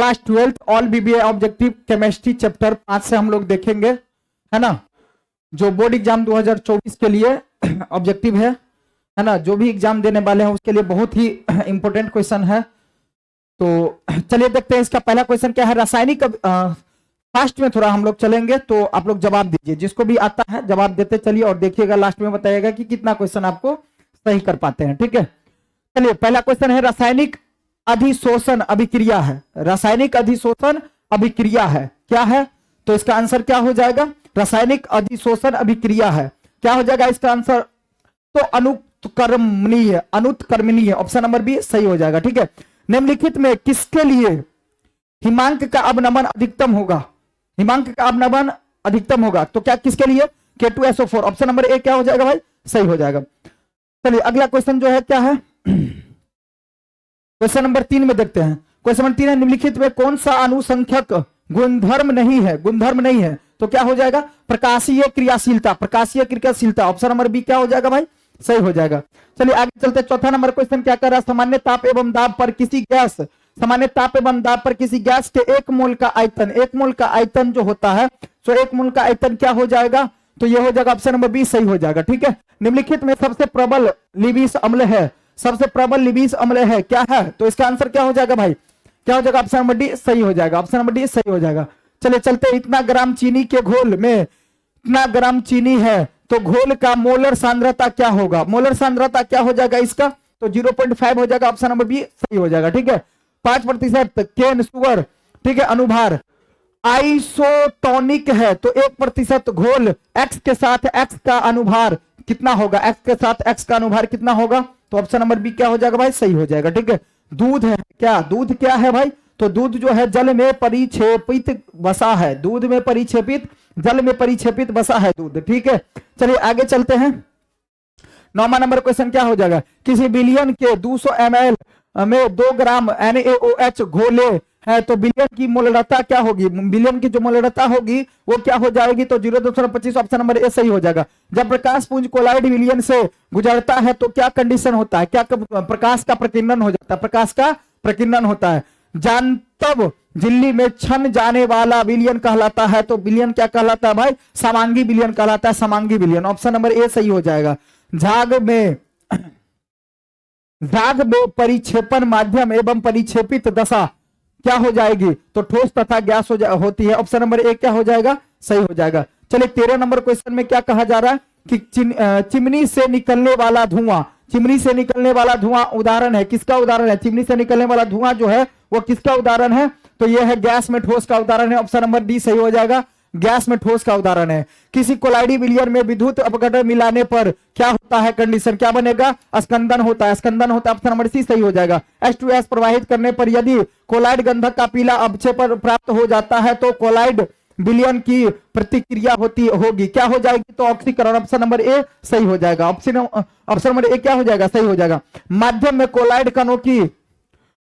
Class 12 all BBA objective chemistry chapter 5 से हम लोग देखेंगे, है ना, जो बोर्ड एग्जाम 2024 के लिए ऑब्जेक्टिव है ना, जो भी एग्जाम देने वाले हैं उसके लिए बहुत ही इंपॉर्टेंट क्वेश्चन है। तो चलिए देखते हैं इसका पहला क्वेश्चन क्या है। रासायनिक फास्ट में थोड़ा हम लोग चलेंगे तो आप लोग जवाब दीजिए, जिसको भी आता है जवाब देते चलिए और देखिएगा लास्ट में बताइएगा कि कितना क्वेश्चन आपको सही कर पाते हैं, ठीक है। चलिए पहला क्वेश्चन है रासायनिक अधिशोषण अभिक्रिया है। रासायनिक अधिशोषण अभिक्रिया है, क्या है? तो इसका आंसर क्या हो जाएगा? रासायनिक अधिशोषण अभिक्रिया है, क्या हो जाएगा इसका आंसर? तो अनुत्क्रमणीय, अनुत्क्रमणीय ऑप्शन नंबर बी सही हो जाएगा, ठीक है। निम्नलिखित में किसके लिए हिमांक का अवनमन अधिकतम होगा? हिमांक का अवनमन अधिकतम होगा तो क्या किसके लिए? K2SO4 ऑप्शन नंबर ए क्या हो जाएगा भाई? सही हो जाएगा। चलिए अगला क्वेश्चन जो है क्या है, क्वेश्चन नंबर 3 में देखते हैं। क्वेश्चन नंबर 3 है निम्नलिखित में कौन सा अनुसंख्यक गुणधर्म नहीं है? गुणधर्म नहीं है तो क्या हो जाएगा? प्रकाशीय क्रियाशीलता, प्रकाशीय क्रियाशीलता ऑप्शन नंबर बी क्या हो जाएगा भाई? सही हो जाएगा। चलिए आगे चलते, चौथा नंबर क्वेश्चन क्या कर रहा है? सामान्य ताप एवं दाब पर किसी गैस, सामान्य ताप एवं दाब पर किसी गैस के 1 मोल का आयतन, 1 मोल का आयतन जो होता है तो 1 मोल का आयतन क्या हो जाएगा? तो ये हो जाएगा ऑप्शन नंबर बी सही हो जाएगा, ठीक है। निम्नलिखित में सबसे प्रबल लिविस अम्ल है, सबसे प्रबल लिविस अम्ल है, क्या है? तो इसका आंसर क्या हो जाएगा भाई? क्या हो जाएगा? ऑप्शन नंबर डी सही हो जाएगा, ऑप्शन नंबर डी सही हो जाएगा। चलिए चलते, इतना ग्राम चीनी के घोल में इतना ग्राम चीनी है तो घोल का मोलर सांद्रता क्या होगा? मोलर सांद्रता क्या हो जाएगा इसका? तो 0.5 हो जाएगा, ऑप्शन नंबर बी सही हो जाएगा, ठीक है। 5% केन शुगर, ठीक है, अनुभार आइसोटोनिक है तो 1% घोल एक्स के साथ एक्स का अनुभार कितना होगा? एक्स के साथ एक्स का अनुभार कितना होगा? तो ऑप्शन नंबर बी क्या हो जाएगा भाई? सही हो जाएगा, ठीक है। दूध है क्या? दूध क्या है भाई? तो दूध जो है जल में परिक्षेपित वसा है, दूध में परिक्षेपित, जल में परिक्षेपित वसा है दूध, ठीक है। चलिए आगे चलते हैं। 9वां नंबर क्वेश्चन क्या हो जाएगा? किसी बिलियन के 200 ml में 2 ग्राम NaOH घोले है तो बिलियन की मोलरता क्या होगी? बिलियन की जो मोलरता होगी वो क्या हो जाएगी? तो 0.25 ऑप्शन नंबर ए सही हो जाएगा। जब प्रकाश पुंज कोलाइड विलयन से गुजरता है तो क्या कंडीशन होता है? क्या प्रकाश का प्रकीर्णन हो जाता है? प्रकाश का प्रकीर्णन होता है। जानतब झिल्ली में छन जाने वाला विलयन कहलाता है तो विलयन क्या कहलाता है भाई? समांगी विलयन कहलाता है, समांगी विलयन ऑप्शन नंबर ए सही हो जाएगा। झाग में परिक्षेपण माध्यम एवं परिक्षेपित दशा क्या हो जाएगी? तो ठोस तथा गैस होती है, ऑप्शन नंबर ए क्या हो जाएगा? सही हो जाएगा। चलिए 13 नंबर क्वेश्चन में क्या कहा जा रहा है कि चिमनी से निकलने वाला धुआं, चिमनी से निकलने वाला धुआं उदाहरण है, किसका उदाहरण है? चिमनी से निकलने वाला धुआं जो है वो किसका उदाहरण है? तो यह है गैस में ठोस का उदाहरण है, ऑप्शन नंबर डी सही हो जाएगा, गैस में ठोस का उदाहरण है। किसी कोलाइडी विलयन में विद्युत अपघटन मिलाने पर क्या होता है? कंडीशन क्या बनेगा? स्कंदन होता है, स्कंदन होता है, ऑप्शन नंबर सी सही हो जाएगा। H2S प्रवाहित करने पर यदि कोलाइड गंधक का पीला अवक्षेपण प्राप्त हो जाता है तो कोलाइड विलयन की प्रतिक्रिया होगी, क्या हो जाएगी? तो ऑक्सीकरण, ऑप्शन नंबर ए सही हो जाएगा, ऑप्शन नंबर ए क्या हो जाएगा? सही हो जाएगा। माध्यम में कोलाइड कणों की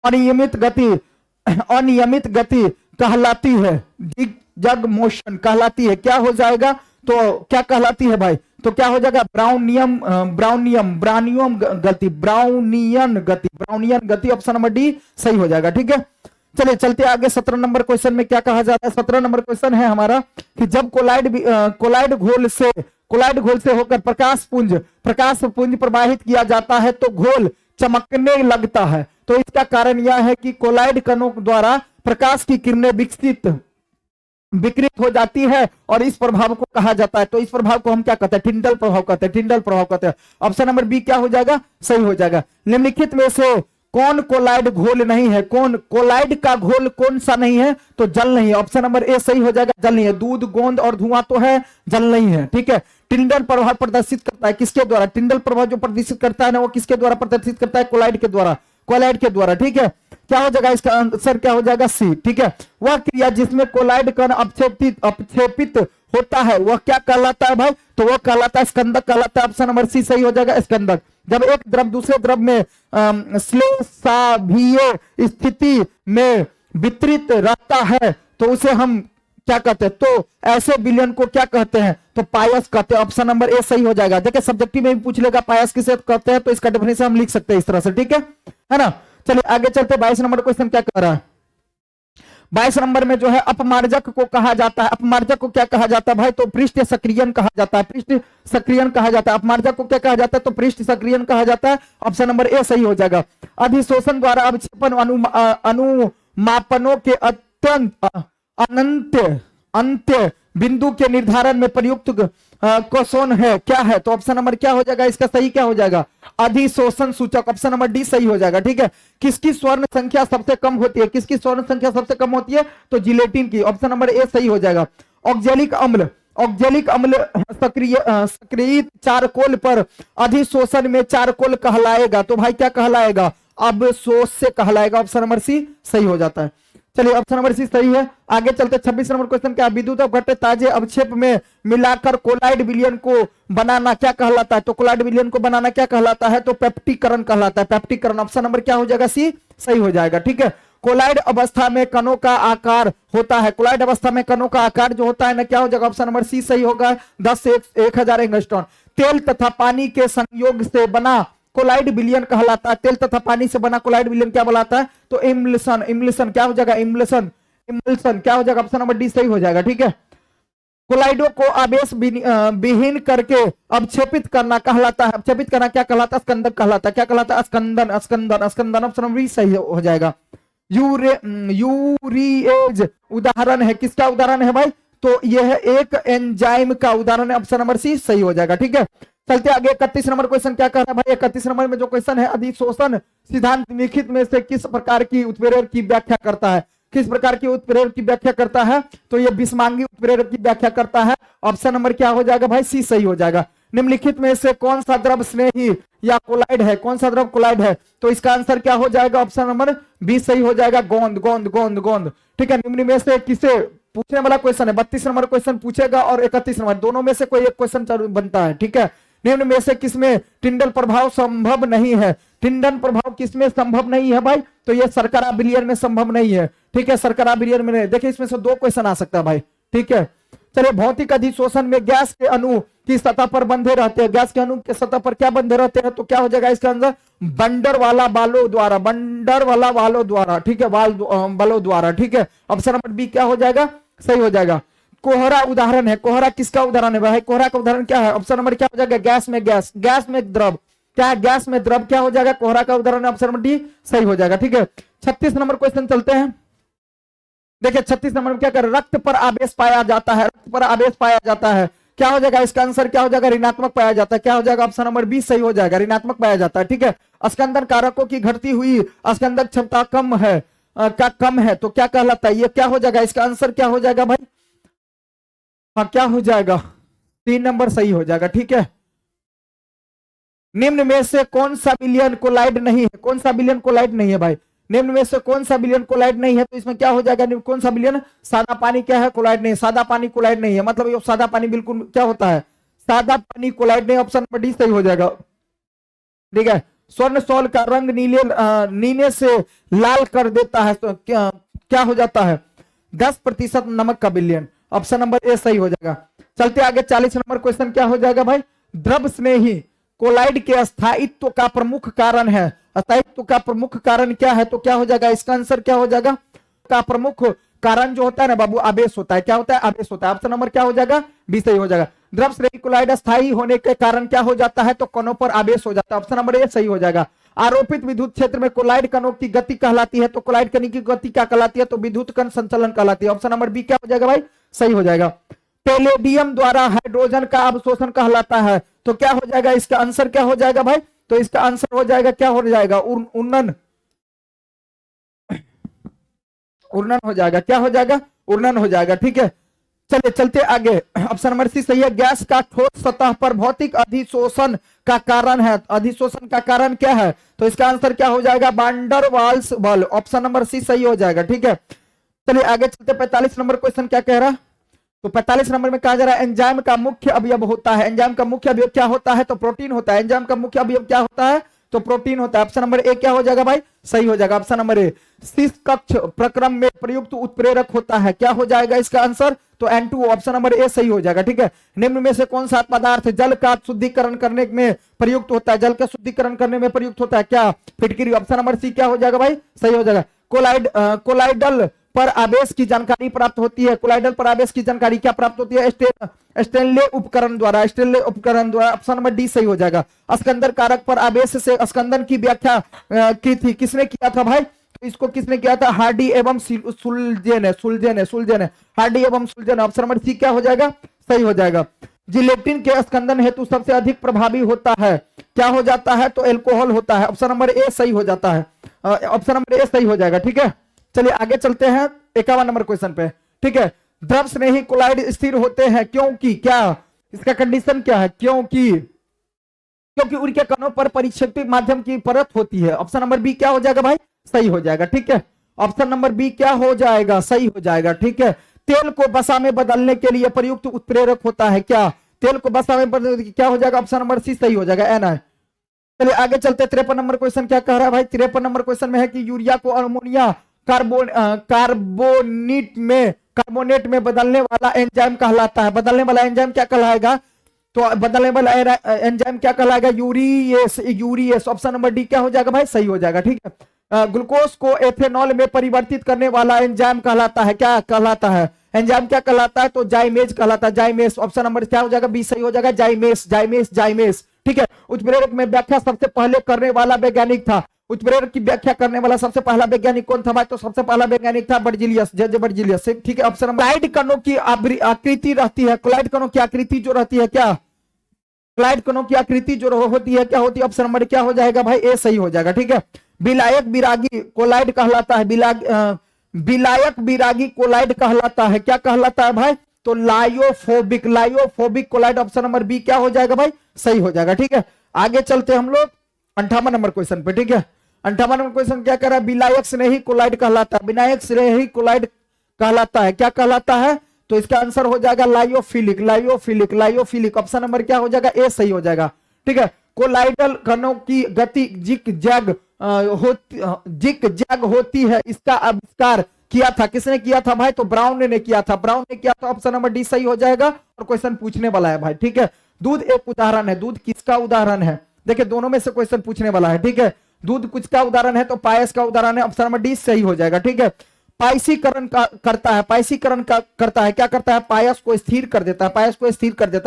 अनियमित गति कहलाती है, जग मोशन कहलाती है, क्या हो जाएगा? तो क्या कहलाती है भाई? तो क्या हो जाएगा? ब्राउनियन गति ऑप्शन नंबर डी सही हो जाएगा, ठीक है। चलिए चलते आगे, 17 नंबर क्वेश्चन में क्या कहा जाता है? 17 नंबर क्वेश्चन है हमारा कि जब कोलाइड घोल से होकर प्रकाश पुंज प्रवाहित किया जाता है तो घोल चमकने लगता है, तो इसका कारण यह है कि कोलाइड कणों द्वारा प्रकाश की किरणें विकृत हो जाती है और इस प्रभाव को कहा जाता है, तो इस प्रभाव को हम क्या कहते हैं? टिंडल प्रभाव कहते हैं, टिंडल प्रभाव कहते हैं, ऑप्शन नंबर बी क्या हो जाएगा? सही हो जाएगा। निम्नलिखित में से कौन कोलाइड घोल नहीं है? कौन कोलाइड का घोल कौन सा नहीं है? तो जल नहीं है, ऑप्शन नंबर ए सही हो जाएगा, जल नहीं है। दूध, गोंद और धुआं तो है, जल नहीं है, ठीक है। टिंडल प्रभाव प्रदर्शित करता है किसके द्वारा? टिंडल प्रभाव जो प्रदर्शित करता है ना वो किसके द्वारा प्रदर्शित करता है? कोलाइड के द्वारा, कोलाइड के द्वारा, ठीक है। क्या हो जाएगा इसका आंसर? क्या हो जाएगा? सी, ठीक है। वह क्रिया जिसमें कोलाइड कण अपक्षेपित होता है वह क्या कहलाता है भाई? तो वह कहलाता है स्कंदक कहलाता है, ऑप्शन नंबर सी सही हो जाएगा, स्कंदक। जब एक द्रव दूसरे द्रव में श्लेषाभीय स्थिति में वितरित रहता है तो उसे हम क्या कहते हैं? तो ऐसे विलयन को क्या कहते हैं? तो पायस कहते हैं, ऑप्शन नंबर ए सही हो जाएगा। देखिए सब्जेक्टिव में भी पूछ लेगा पायस किसे कहते हैं तो इसका डेफिनेशन हम लिख सकते हैं इस तरह से, ठीक है ना। चलिए आगे चलते, 22 नंबर क्वेश्चन क्या कह रहा है? 22 नंबर में जो है अपमार्जक को कहा जाता है, अपमार्जक को क्या कहा जाता है भाई, तो पृष्ठ सक्रियन कहा जाता है, पृष्ठ सक्रियन कहा जाता है। अपमार्जक को क्या कहा जाता है, तो पृष्ठ सक्रियन कहा जाता है। ऑप्शन नंबर ए सही हो जाएगा। अधिशोषण द्वारा अवक्षेपण अनुमापनों के अत्यंत अनंत अंत्य बिंदु के निर्धारण में प्रयुक्त क्वेश्चन है, क्या है, तो ऑप्शन नंबर क्या हो जाएगा, इसका सही क्या हो जाएगा, अधिशोषण सूचक। ऑप्शन नंबर डी सही हो जाएगा। ठीक है, किसकी स्वर्ण संख्या सबसे कम होती है, किसकी स्वर्ण संख्या सबसे कम होती है, तो जिलेटिन की। ऑप्शन नंबर ए सही हो जाएगा। ऑक्जेलिक अम्ल, ऑक्जेलिक अम्ल सक्रिय चारकोल पर अधिशोषण में चारकोल कहलाएगा, तो भाई क्या कहलाएगा, अब सोच से कहलाएगा। ऑप्शन नंबर सी सही हो जाता है। चलिए ऑप्शन नंबर सी सही है। आगे चलते 26 नंबर क्वेश्चन क्या, विद्युत अपघट्य ताजे अवक्षेप में मिलाकर कोलाइड विलयन को बनाना क्या कहलाता है, तो कोलाइड विलयन को बनाना क्या कहलाता है, तो पेप्टिकरण कहलाता है, पेप्टिकरण। ऑप्शन नंबर क्या हो जाएगा, सी सही हो जाएगा। ठीक है, कोलाइड अवस्था में कणों का आकार होता है, कोलाइड अवस्था में कणों का आकार जो होता है ना, क्या हो जाएगा, ऑप्शन नंबर सी सही होगा, 10 से 1000 एंगस्ट्रॉन। तेल तथा पानी के संयोग से बना कोलाइड विलयन कहलाता है, तेल तथा पानी से बना कोलाइड विलयन क्या बोलाता है, तो इम्ल्सन, इम्ल्सन क्या हो जाएगा, इम्ल्सन, इम्ल्सन क्या हो जाएगा, ऑप्शन नंबर डी सही हो जाएगा। ठीक है, कोलाइडो को आवेश विहीन करके अवक्षेपित करना कहलाता है, अवक्षेपित करना क्या कहलाता है, स्कंदन कहलाता है, क्या कहलाता है, स्कंदन, स्कंदन, स्कंदन। ऑप्शन नंबर सही हो जाएगा। यूरिएज उदाहरण है, किसका उदाहरण है भाई, तो यह एक एंजाइम का उदाहरण है। ऑप्शन नंबर सी सही हो जाएगा। ठीक है, चलते आगे 31 नंबर क्वेश्चन क्या कह रहा है भाई, 31 नंबर में जो क्वेश्चन है, अधिशोषण सिद्धांत निम्नलिखित में से किस प्रकार की उत्प्रेरक की व्याख्या करता है, किस प्रकार की उत्प्रेरक की व्याख्या करता है, तो ये विषमांगी उत्प्रेरक की व्याख्या करता है। ऑप्शन नंबर क्या हो जाएगा भाई, सी सही हो जाएगा। निम्नलिखित में से कौन सा द्रव स्नेही या कोलाइड है, कौन सा द्रव कोलाइड है, तो इसका आंसर क्या हो जाएगा, ऑप्शन नंबर बी सही हो जाएगा, गोंद, गोंद, गोंद, गोंद। ठीक है, निम्न में से किसे पूछने वाला क्वेश्चन है, 32 नंबर क्वेश्चन पूछेगा और 31 नंबर, दोनों में से कोई एक क्वेश्चन बनता है। ठीक है, निम्न में से किसमें टिंडल प्रभाव संभव नहीं है, टिंडल प्रभाव किसमें संभव नहीं है भाई, तो ये शर्करा विलयन में संभव नहीं है। ठीक है, शर्करा विलयन में नहीं। देखिए इसमें से दो क्वेश्चन आ सकता है भाई। ठीक है, चलिए भौतिक अधिशोषण में गैस के अणु की सतह पर बंधे रहते हैं, गैस के अणु के सतह पर क्या बंधे रहते हैं, तो क्या हो जाएगा इसका आंसर, बंडर वाला बालों द्वारा, बंडर वाला बालों द्वारा। ठीक है, बालों द्वारा। ठीक है, ऑप्शन नंबर बी क्या हो जाएगा, सही हो जाएगा। कोहरा उदाहरण है, कोहरा किसका उदाहरण है भाई, कोहरा का उदाहरण क्या है, ऑप्शन नंबर क्या हो जाएगा, गैस में गैस, गैस में द्रव, क्या गैस में द्रव क्या हो जाएगा, कोहरा का उदाहरण है, ऑप्शन नंबर डी सही हो जाएगा। ठीक है, 36 नंबर क्वेश्चन चलते हैं। देखिए 36 नंबर में क्या कर, रक्त पर आवेश पाया जाता है, रक्त पर आवेश पाया जाता है, क्या हो जाएगा इसका आंसर, क्या हो जाएगा, ऋणात्मक पाया जाता है, क्या हो जाएगा, ऑप्शन नंबर बी सही हो जाएगा, ऋणात्मक पाया जाता है। ठीक है, स्कंदन कारकों की घटती हुई स्कंदक क्षमता कम है, क्या कम है, तो क्या कहलाता है, ये क्या हो जाएगा, इसका आंसर क्या हो जाएगा भाई, हाँ क्या हो जाएगा, 3 नंबर सही हो जाएगा। ठीक है, निम्न में से कौन सा विलयन कोलाइड नहीं है, कौन सा विलयन कोलाइड नहीं है भाई, निम्न में से कौन सा विलयन कोलाइड नहीं है, तो इसमें क्या हो जाएगा, कौन सा विलयन, सादा पानी क्या है, कोलाइड नहीं, सादा पानी कोलाइड नहीं है, मतलब ये सादा पानी बिल्कुल क्या होता है, सादा पानी कोलाइड नहीं, ऑप्शन नंबर डी सही हो जाएगा। ठीक है, स्वर्ण सॉल का रंग नीले से लाल कर देता है, तो क्या हो जाता है, 10% नमक का विलयन, ऑप्शन नंबर ए सही हो जाएगा। चलते आगे 40 नंबर क्वेश्चन क्या हो जाएगा भाई, द्रव स्नेही कोलाइड के स्थायित्व का प्रमुख कारण है, स्थायित्व का प्रमुख कारण क्या है, तो क्या हो जाएगा इसका आंसर, क्या हो जाएगा, का प्रमुख कारण जो होता है ना बाबू, आवेश होता है, क्या होता है, आवेश होता है, ऑप्शन नंबर क्या हो जाएगा, बी सही हो जाएगा। द्रव स्नेही कोलाइड स्थायी होने के कारण क्या हो जाता है, तो कणों पर आवेश हो जाता है, ऑप्शन नंबर ए सही हो जाएगा। आरोपित विद्युत क्षेत्र में कोलाइड कणों की गति कहलाती है, तो कोलाइड कण की गति क्या कहलाती है, तो विद्युत कण संचलन कहलाती है, ऑप्शन नंबर बी क्या हो जाएगा भाई, सही हो जाएगा। पैलेडियम द्वारा हाइड्रोजन का अवशोषण कहलाता है, तो क्या हो जाएगा इसका आंसर, क्या हो जाएगा भाई, तो इसका आंसर हो जाएगा, क्या हो जाएगा, उन्नन, उन्नन हो जाएगा, क्या हो जाएगा, उन्नन हो जाएगा। ठीक है, चलिए चलते आगे, ऑप्शन नंबर सी सही है। गैस का ठोस सतह पर भौतिक अधिशोषण का कारण है, अधिशोषण का कारण क्या है, तो इसका आंसर क्या हो जाएगा, वांडर वाल्स बल, ऑप्शन नंबर सी सही हो जाएगा। ठीक है, चलिए आगे चलते 45 नंबर क्वेश्चन क्या कह रहा है, तो 45 नंबर में कहा जा रहा है एंजाइम का मुख्य अवयव होता है, एंजाइम का मुख्य अवयव क्या होता है, तो प्रोटीन होता है, एंजाइम का मुख्य अवयव क्या होता है, तो प्रोटीन होता है, ऑप्शन नंबर ए क्या हो जाएगा भाई, सही हो जाएगा, ऑप्शन नंबर ए। शीश कक्ष प्रक्रम में प्रयुक्त उत्प्रेरक होता है, क्या हो जाएगा इसका आंसर, तो N2, ऑप्शन नंबर ए सही हो जाएगा। ठीक है, निम्न में से कौन सा पदार्थ जल का शुद्धिकरण करने में प्रयुक्त होता है, जल का शुद्धिकरण करने में प्रयुक्त होता है, क्या, फिटकिरी, ऑप्शन नंबर सी क्या हो जाएगा भाई, सही हो जाएगा। कोलाइडल पर आवेश की जानकारी प्राप्त होती है। कोलाइडल पर आवेश की जानकारी क्या प्राप्त होती है? स्टेनले उपकरण द्वारा, स्टेनले उपकरण द्वारा। ऑप्शन नंबर डी सही हो जाएगा। स्कंदन कारक पर आवेश से स्कंदन की व्याख्या की थी, किसने किया था भाई? तो इसको किसने किया था? हार्डी एवं सुल्जेन है। हार्डी एवं सुल्जेन। ऑप्शन नंबर सी क्या हो जाएगा? सही हो जाएगा। जिलेटिन के स्कंदन हेतु सबसे अधिक प्रभावी होता है, क्या हो जाता है? तो एल्कोहल होता है। ऑप्शन नंबर ए सही हो जाता है। ऑप्शन नंबर ए सही हो जाएगा। ठीक है, चलिए आगे चलते हैं 51 नंबर क्वेश्चन पे। ठीक है, द्रव स्नेही कोलाइड स्थिर होते हैं क्योंकि, क्या इसका कंडीशन क्या है? क्योंकि उनके कणों पर परिक्षेपित माध्यम की परत होती है। ऑप्शन नंबर बी क्या हो जाएगा भाई? सही हो जाएगा। ठीक है, ऑप्शन नंबर बी क्या हो जाएगा? सही हो जाएगा। ठीक है, तेल को वसा में बदलने के लिए प्रयुक्त उत्प्रेरक होता है, क्या? तेल को वसा में बदलने क्या हो जाएगा? ऑप्शन नंबर सी सही हो जाएगा, एन है। चलिए आगे चलते। 53 नंबर क्वेश्चन क्या कह रहा है भाई? 53 नंबर क्वेश्चन में है कि यूरिया को अमोनिया कार्बोनेट में बदलने वाला एंजाइम कहलाता है। बदलने वाला एंजाइम क्या कहलाएगा? तो बदलने वाला एंजाइम क्या कहलाएगा? यूरियस। ऑप्शन नंबर डी क्या हो जाएगा भाई? सही हो जाएगा। ठीक है, ग्लूकोज को एथेनॉल में परिवर्तित करने वाला एंजाइम कहलाता है, क्या कहलाता है? एंजाइम क्या कहलाता है? तो जाइमेज कहलाता है, जाइमेस। ऑप्शन नंबर क्या हो जाएगा? बी सही हो जाएगा, जाइमेस। ठीक है, उत्प्रेरक में व्याख्या सबसे पहले करने वाला वैज्ञानिक था। उत्प्रेरक की व्याख्या करने वाला सबसे पहला वैज्ञानिक कौन था भाई? तो सबसे पहला वैज्ञानिक था बर्जिलियस, बर्जिलियस। ठीक है, ऑप्शन नंबर। कोलाइड कणों की आकृति रहती है, कोलाइड कणों की आकृति जो रहती है, क्या? कोलाइड कणों की आकृति जो होती है, क्या होती है? ऑप्शन नंबर क्या हो जाएगा भाई? ए सही हो जाएगा। ठीक है, विलायक विरागी कोलाइड कहलाता है, विलायक विरागी कोलाइड कहलाता है, क्या कहलाता है भाई? तो lyophobic colloid. Option number b क्या हो जाएगा भाई? सही हो जाएगा। ठीक है, आगे चलते हम लोग 58 नंबर क्वेश्चन पे। ठीक है, 58 नंबर क्वेश्चन क्या कह रहा है? विलायक स्नेही कोलाइड कहलाता है, विनायक स्नेही कोलाइड कहलाता है, क्या कहलाता है? तो इसका आंसर हो जाएगा लायोफिलिक। ऑप्शन नंबर क्या हो जाएगा? ए सही हो जाएगा। ठीक है, कोलाइडल कणों की गति जिग जैग होती है, इसका आविष्कार किया था, किसने किया था भाई? तो ब्राउन ने किया था, ऑप्शन नंबर डी सही हो जाएगा। और क्वेश्चन पूछने वाला है भाई। ठीक है, दूध एक उदाहरण है, दूध किसका उदाहरण है? देखिए दोनों में से क्वेश्चन पूछने वाला है। ठीक है, दूध किसका उदाहरण है? तो पायस का उदाहरण है। ऑप्शन नंबर डी सही हो जाएगा। ठीक है, पायसीकरण करता है, करता है, क्या करता है? पायस को स्थिर कर देता है,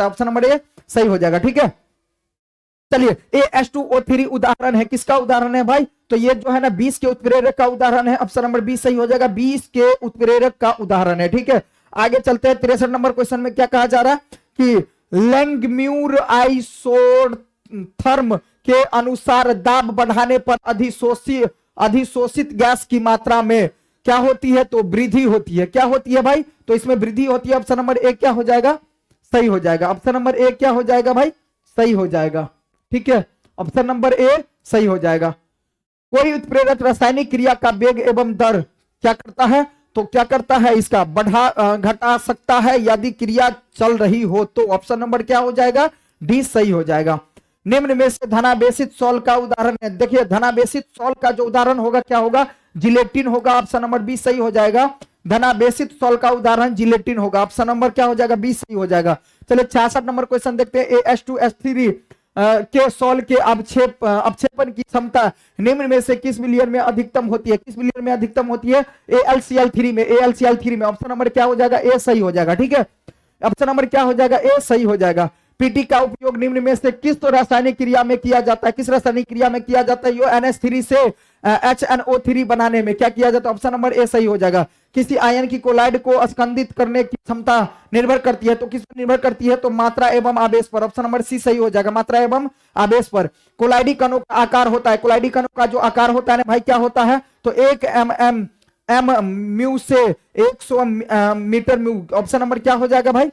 ऑप्शन नंबर ए सही हो जाएगा। ठीक है, चलिए H2O3 उदाहरण है, किसका उदाहरण है भाई? तो ये जो है ना 20 के उत्प्रेरक का उदाहरण है। ऑप्शन नंबर बी सही हो जाएगा, 20 के उत्प्रेरक का उदाहरण है। ठीक है, आगे चलते हैं। 63 नंबर क्वेश्चन में क्या कहा जा रहा है कि लैंगम्यूर आइसोथर्म के अनुसार दाब बढ़ाने पर अधिशोषित गैस की मात्रा में क्या होती है? तो वृद्धि होती है, क्या होती है भाई? तो इसमें वृद्धि होती है। ऑप्शन नंबर ए क्या हो जाएगा? सही हो जाएगा। ऑप्शन नंबर ए क्या हो जाएगा भाई? सही हो जाएगा। ठीक है, ऑप्शन नंबर ए सही हो जाएगा। कोई उत्प्रेरक रासायनिक क्रिया का वेग एवं दर क्या करता है? तो क्या करता है? इसका घटा सकता है यदि क्रिया चल रही हो तो। ऑप्शन नंबर क्या हो जाएगा? डी सही हो जाएगा। निम्न में से धनावेशित सॉल का उदाहरण है। देखिए धनावेशित सॉल का जो उदाहरण होगा क्या होगा? जिलेटिन होगा। ऑप्शन नंबर बी सही हो जाएगा। धनावेशित सॉल का उदाहरण जिलेटिन होगा। ऑप्शन नंबर क्या हो जाएगा? बी सही हो जाएगा। चलिए 66 नंबर क्वेश्चन देखते हैं। AH2H3 के सॉल के अवक्षेपण की क्षमता निम्न में से किस मिलियन में अधिकतम होती है? किस मिलियन में अधिकतम होती है? AlCl3 में। ऑप्शन नंबर क्या हो जाएगा? ए सही हो जाएगा। ठीक है, ऑप्शन नंबर क्या हो जाएगा? ए सही हो जाएगा। पीटी का उपयोग निम्न में से किस तो रासायनिक क्रिया में किया जाता है? किस रासायनिक क्रिया में किया जाता है? NH3 से HNO3 बनाने में क्या किया जाता है? ऑप्शन नंबर ए सही हो जाएगा। किसी आयन की कोलाइड को स्कंदित करने की क्षमता निर्भर करती है, तो किस पर निर्भर करती है? तो मात्रा एवं आवेश पर। ऑप्शन नंबर सी सही हो जाएगा, मात्रा एवं आवेश पर। कोलाइडी कणों का आकार होता है, कोलाइडी कणों का जो आकार होता है ना भाई क्या होता है? तो 1 म्यू से 100 मीटर म्यू। ऑप्शन नंबर क्या हो जाएगा भाई?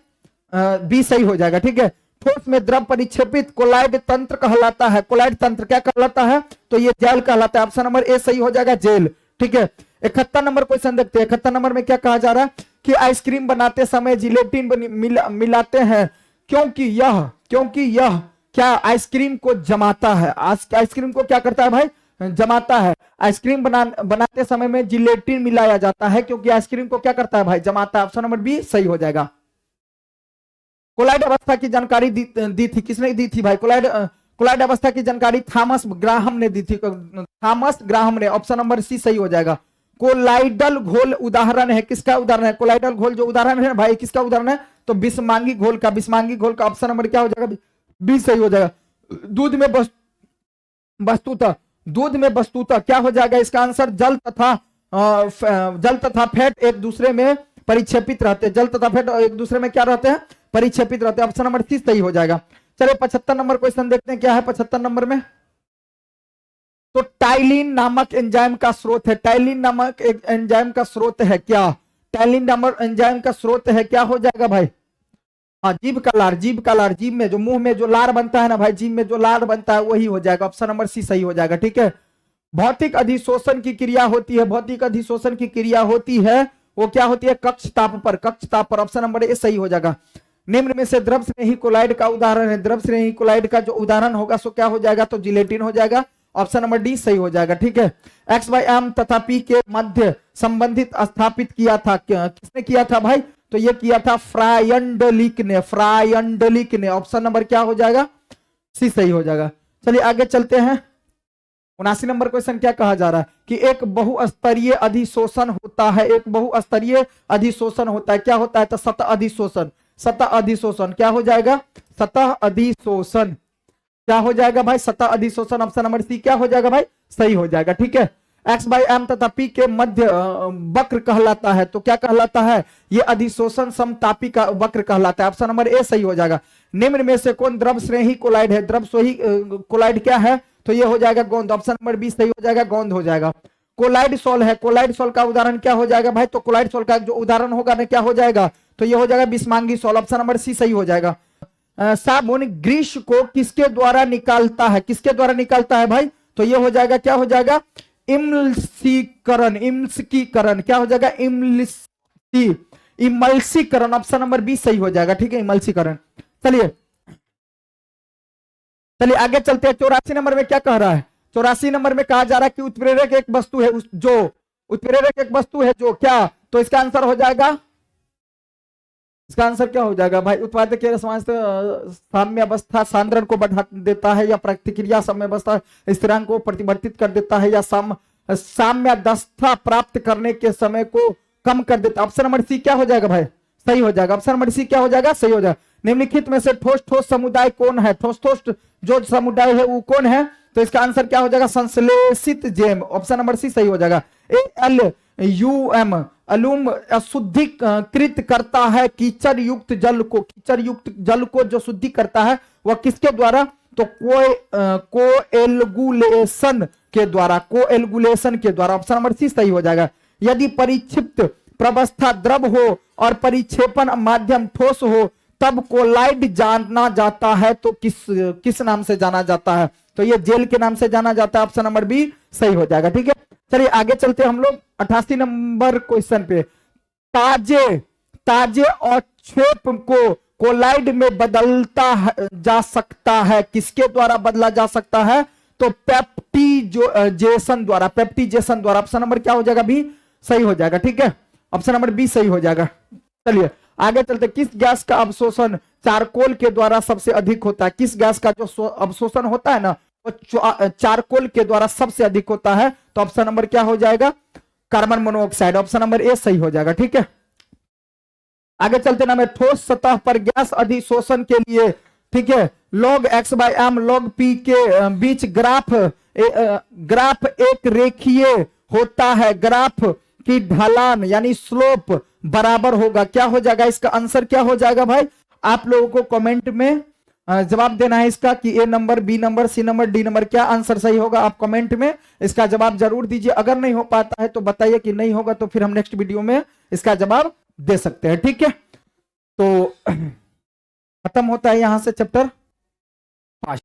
बी सही हो जाएगा। ठीक है, ठोस में द्रव परिक्षेपित कोलाइड तंत्र कहलाता है। कोलाइड तंत्र क्या कहलाता है? तो ये जेल कहलाता है। ऑप्शन नंबर ए सही हो जाएगा, जेल। ठीक है, 71 नंबर क्वेश्चन देखते हैं। 71 नंबर में क्या कहा जा रहा है कि आइसक्रीम बनाते समय जिलेटिन मिलाते हैं क्योंकि यह क्या आइसक्रीम को जमाता है। आइसक्रीम को क्या करता है भाई? जमाता है। आइसक्रीम बनाते समय में जिलेटिन मिलाया जाता है क्योंकि आइसक्रीम को क्या करता है भाई? जमाता है। ऑप्शन नंबर बी सही हो जाएगा। कोलाइड अवस्था की जानकारी दी थी, किसने दी थी भाई? कोलाइड अवस्था की जानकारी थॉमस ग्राहम ने दी थी। ऑप्शन नंबर सी सही हो जाएगा। कोलाइडल घोल उदाहरण है, किसका उदाहरण है? कोलाइडल घोल जो उदाहरण है भाई, किसका उदाहरण है? तो बिस्मांगी घोल का। बिस्मांगी घोल का ऑप्शन नंबर क्या हो जाएगा? बी सही हो जाएगा। दूध में वस्तुतः, दूध में वस्तुतः क्या हो जाएगा इसका आंसर? जल तथा फैट एक दूसरे में परिक्षेपित रहते हैं। जल तथा फैट एक दूसरे में क्या रहते हैं? परिक्षेपित रहते हैं। ऑप्शन नंबर 30 सही हो जाएगा। चलिए 75 नंबर क्वेश्चन देखते हैं, क्या है 75 नंबर में। तो टाइलिन नामक एंजाइम का स्रोत है। टाइलिन नामक एक एंजाइम का स्रोत है क्या? टाइलिन नामक एंजाइम का स्रोत है, क्या हो जाएगा भाई? हाँ, जीभ का लार। जीभ का लार, जीभ में जो, मुंह में जो लार बनता है ना भाई, जीभ में जो लार बनता है वही हो जाएगा। ऑप्शन नंबर सी सही हो जाएगा। ठीक है। भौतिक अधिशोषण की क्रिया होती है। भौतिक अधिशोषण की क्रिया होती है, वो क्या होती है? कक्ष ताप पर। कक्ष ताप पर। ऑप्शन नंबर ए सही हो जाएगा। निम्न में से द्रव स्नेही कोलाइड का उदाहरण है। द्रव स्नेही कोलाइड का जो उदाहरण होगा सो क्या हो जाएगा? तो जिलेटिन हो जाएगा। ऑप्शन नंबर डी सही हो जाएगा। ठीक है। एक्स बाई एम तथा पी के मध्य संबंधित स्थापित किया था, किसने किया था भाई? तो ये किया था फ्रायंडलिक ने। फ्रायंडलिक ने। ऑप्शन नंबर क्या हो जाएगा? सी सही हो जाएगा। चलिए आगे चलते हैं। 79 नंबर क्वेश्चन क्या कहा जा रहा है कि एक बहुस्तरीय अधिशोषण होता है। एक बहुस्तरीय अधिशोषण होता है, क्या होता है? तो सतह अधिशोषण। सतह अधिशोषण क्या हो जाएगा? सतह अधिशोषण क्या हो जाएगा भाई? सतह अधिशोषण। ऑप्शन नंबर सी क्या हो जाएगा भाई? सही हो जाएगा। ठीक है। एक्स बाई एम तथा पी के मध्य वक्र कहलाता है, तो क्या कहलाता है? ये अधिशोषण समतापी का वक्र कहलाता है। ऑप्शन नंबर ए सही हो जाएगा। निम्न में से कौन द्रव स्नेही कोलाइड है? द्रव स्नेही कोलाइड क्या है? तो ये हो जाएगा गोंद। ऑप्शन नंबर बी सही हो जाएगा, गोंद हो जाएगा। कोलाइड सोल है। कोलाइड सोल का उदाहरण क्या हो जाएगा भाई? तो कोलाइड सोल का जो उदाहरण होगा ना क्या हो जाएगा? तो ये हो जाएगा बिस्मांगी सोल। ऑप्शन नंबर सी सही हो जाएगा। साबुन ग्रीस को किसके द्वारा निकालता है? किसके द्वारा निकालता है भाई? तो ये हो जाएगा, क्या हो जाएगा? इमल्सीकरण। इमल्सीकरण क्या हो जाएगा? इमल्सीकरण। ऑप्शन नंबर बी सही हो जाएगा। ठीक है, इमल्सीकरण। चलिए चलिए आगे चलते हैं। 84 नंबर में क्या कह रहा है? 84 नंबर में कहा जा रहा है कि उत्प्रेरक एक वस्तु है, जो उत्प्रेरक एक वस्तु है जो क्या? तो इसका आंसर हो जाएगा, इसका आंसर क्या हो जाएगा भाई? उत्पादक साम्य अवस्था सांद्रण को बढ़ा देता है, या प्रतिक्रिया समय अवस्था स्थिरांक को परिवर्तित कर देता है, या साम्य दस्ता प्राप्त करने के समय को कम कर देता है। ऑप्शन नंबर सी क्या हो जाएगा भाई? सही हो जाएगा। ऑप्शन नंबर सी क्या हो जाएगा? सही हो जाएगा। निम्नलिखित में से ठोस ठोस समुदाय कौन है? ठोस ठोस जो समुदाय है वो कौन है? तो इसका आंसर क्या हो जाएगा? संश्लेषित जेम। ऑप्शन नंबर सी सही हो जाएगा। ALUM अलूम अशुद्धिकृत करता है कीचड़ युक्त जल को। कीचड़ युक्त जल को जो शुद्धि करता है वह किसके द्वारा? तो कोएगुलेशन के द्वारा। कोएगुलेशन के द्वारा। ऑप्शन नंबर सी सही हो जाएगा। यदि परिक्षिप्त प्रवस्था द्रव हो और परिक्षेपण माध्यम ठोस हो तब कोलाइड जाना जाता है, तो किस नाम से जाना जाता है? तो ये जेल के नाम से जाना जाता है। ऑप्शन नंबर बी सही हो जाएगा। ठीक है। चलिए आगे चलते हैं हम लोग 88 नंबर क्वेश्चन पे। ताजे अवक्षेप को कोलाइड में बदलता जा सकता है, किसके द्वारा बदला जा सकता है? तो पेप्टिजेशन द्वारा। पेप्टिजेशन द्वारा। ऑप्शन नंबर क्या हो जाएगा? बी सही हो जाएगा। ठीक है, ऑप्शन नंबर बी सही हो जाएगा। चलिए आगे चलते। किस गैस का अवशोषण चारकोल के द्वारा सबसे अधिक होता है? किस गैस का जो अवशोषण होता है ना वो चारकोल के द्वारा सबसे अधिक होता है? तो ऑप्शन नंबर क्या हो जाएगा? Carbon monoxide. Option number A सही हो जाएगा। ठीक है, आगे चलते ना। मैं ठोस सतह पर गैस अधिशोषण के लिए, ठीक है, log x by m log p के बीच ग्राफ एक रेखीय होता है। ग्राफ की ढलान यानी स्लोप बराबर होगा। क्या हो जाएगा? इसका आंसर क्या हो जाएगा भाई? आप लोगों को कमेंट में जवाब देना है इसका कि A number, B number, C number, D number, क्या आंसर सही होगा। आप कमेंट में इसका जवाब जरूर दीजिए। अगर नहीं हो पाता है तो बताइए कि नहीं होगा, तो फिर हम नेक्स्ट वीडियो में इसका जवाब दे सकते हैं। ठीक है, तो खत्म होता है यहां से चैप्टर